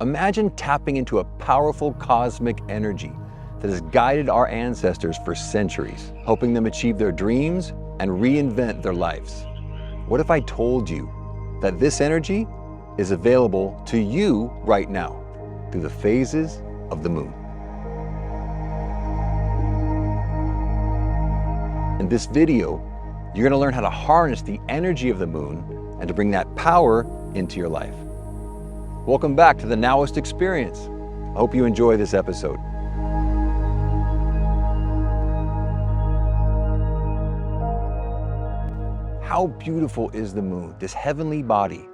Imagine tapping into a powerful cosmic energy that has guided our ancestors for centuries, helping them achieve their dreams and reinvent their lives. What if I told you that this energy is available to you right now through the phases of the moon? In this video, you're going to learn how to harness the energy of the moon and to bring that power into your life. Welcome back to the Now-ist experience. I hope you enjoy this episode. How beautiful is the moon, this heavenly body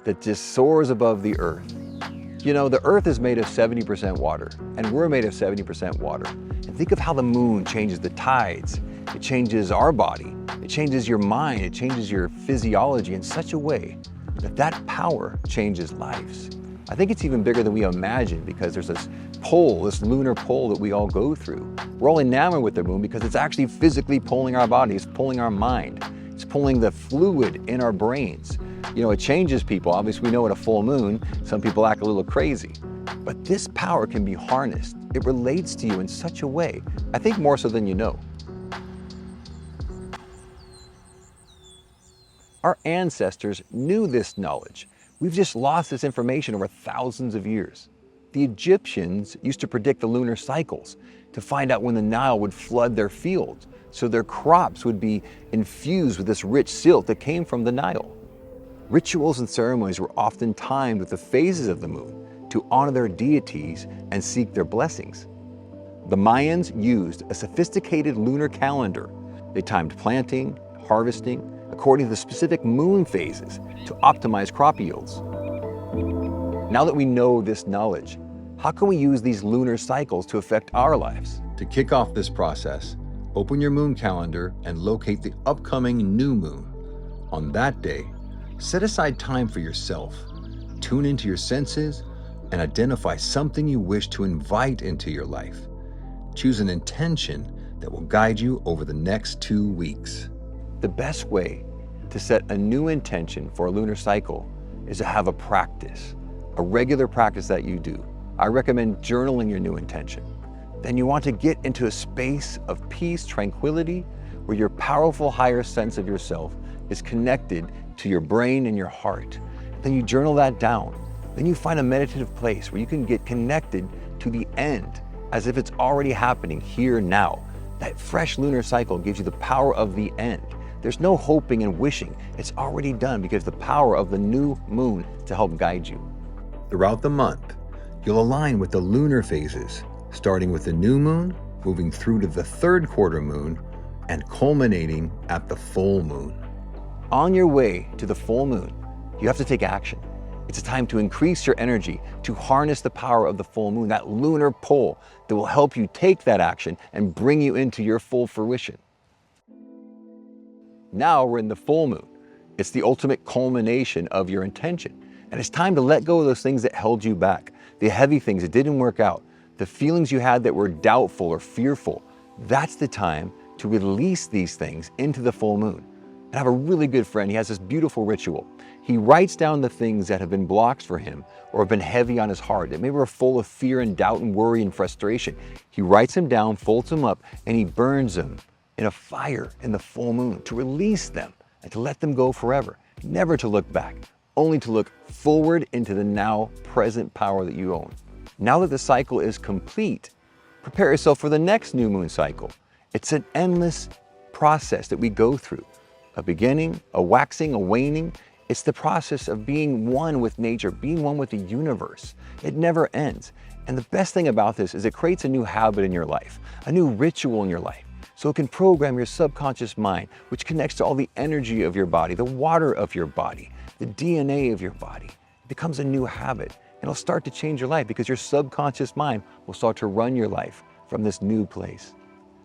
that just soars above the earth? You know, the earth is made of 70% water, and we're made of 70% water. And think of how the moon changes the tides. It changes our body, it changes your mind, it changes your physiology in such a way that power changes lives. I think it's even bigger than we imagine because there's this pull, this lunar pull that we all go through. We're all enamored with the moon because it's actually physically pulling our bodies, pulling our mind. It's pulling the fluid in our brains. You know, it changes people. Obviously, we know at a full moon, some people act a little crazy. But this power can be harnessed. It relates to you in such a way, I think more so than you know. Our ancestors knew this knowledge. We've just lost this information over thousands of years. The Egyptians used to predict the lunar cycles to find out when the Nile would flood their fields, so their crops would be infused with this rich silt that came from the Nile. Rituals and ceremonies were often timed with the phases of the moon to honor their deities and seek their blessings. The Mayans used a sophisticated lunar calendar. They timed planting, harvesting, according to the specific moon phases to optimize crop yields. Now that we know this knowledge, how can we use these lunar cycles to affect our lives? To kick off this process, open your moon calendar and locate the upcoming new moon. On that day, set aside time for yourself, tune into your senses, and identify something you wish to invite into your life. Choose an intention that will guide you over the next 2 weeks. The best way to set a new intention for a lunar cycle is to have a practice, a regular practice that you do. I recommend journaling your new intention. Then you want to get into a space of peace, tranquility, where your powerful higher sense of yourself is connected to your brain and your heart. Then you journal that down. Then you find a meditative place where you can get connected to the end as if it's already happening here now. That fresh lunar cycle gives you the power of the end. There's no hoping and wishing. It's already done because the power of the new moon to help guide you. Throughout the month, you'll align with the lunar phases, starting with the new moon, moving through to the third quarter moon, and culminating at the full moon. On your way to the full moon, you have to take action. It's a time to increase your energy, to harness the power of the full moon, that lunar pull that will help you take that action and bring you into your full fruition. Now we're in the full moon. It's the ultimate culmination of your intention. And it's time to let go of those things that held you back, the heavy things that didn't work out, the feelings you had that were doubtful or fearful. That's the time to release these things into the full moon. And I have a really good friend. He has this beautiful ritual. He writes down the things that have been blocks for him or have been heavy on his heart, that maybe were full of fear and doubt and worry and frustration. He writes them down, folds them up, and he burns them in a fire in the full moon to release them and to let them go forever. Never to look back, only to look forward into the now present power that you own. Now that the cycle is complete, prepare yourself for the next new moon cycle. It's an endless process that we go through. A beginning, a waxing, a waning. It's the process of being one with nature, being one with the universe. It never ends. And the best thing about this is it creates a new habit in your life, a new ritual in your life. So it can program your subconscious mind, which connects to all the energy of your body, the water of your body, the DNA of your body. It becomes a new habit. It'll start to change your life because your subconscious mind will start to run your life from this new place.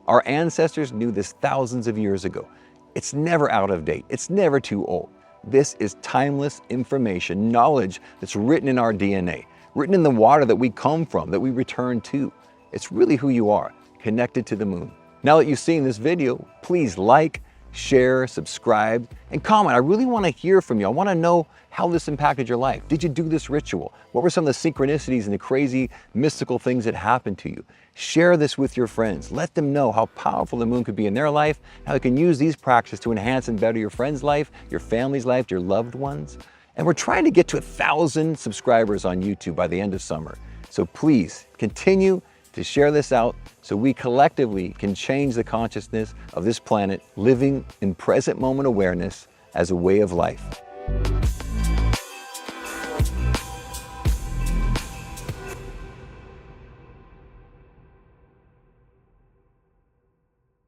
Our ancestors knew this thousands of years ago. It's never out of date. It's never too old. This is timeless information, knowledge that's written in our DNA, written in the water that we come from, that we return to. It's really who you are, connected to the moon. Now that you've seen this video, please like, share, subscribe, and comment. I really want to hear from you. I want to know how this impacted your life. Did you do this ritual? What were some of the synchronicities and the crazy mystical things that happened to you? Share this with your friends. Let them know how powerful the moon could be in their life, how you can use these practices to enhance and better your friend's life, your family's life, your loved ones. And we're trying to get to 1,000 subscribers on YouTube by the end of summer. So please continue to share this out so we collectively can change the consciousness of this planet, living in present moment awareness as a way of life.